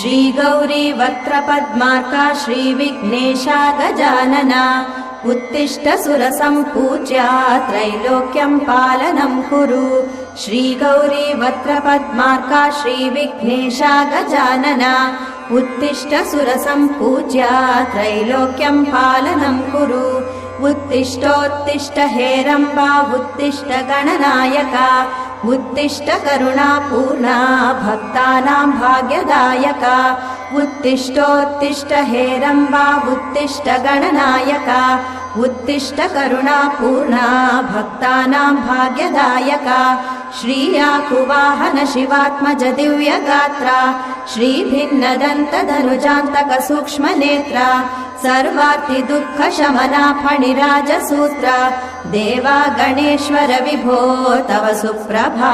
श्री गौरी वक्त्रपद्मार्का श्री विघ्नेशा गजानना उत्तिष्ठ सुरसम्पूज्या त्रैलोक्यं पालनं कुरु। श्री गौरी वक्त्रपद्मार्का श्री विघ्नेशा गजानना उत्तिष्ठ सुरसम्पूज्या त्रैलोक्यं पालनं कुरु। उत्तिष्ठोत्तिष्ठ हेरम्बा उत्तिष्ठ गणनायका उत्तिष्ठ करुणापूर्णा भक्तानां भाग्यदायका। उत्तिष्ठोत्तिष्ठ हेरम्बा उत्तिष्ठ गणनायका उत्तिष्ठ करुणापूर्णा भक्तानां भाग्यदायका। श्रीयाकुवाहन शिवात्मज दिव्यगात्रा श्री भिन्नदन्तधनुजान्तक सूक्ष्मनेत्रा सर्वार्ति दुःख शमना फणिराजसूत्रा देवा गणेश्वर विभो तव सुप्रभा।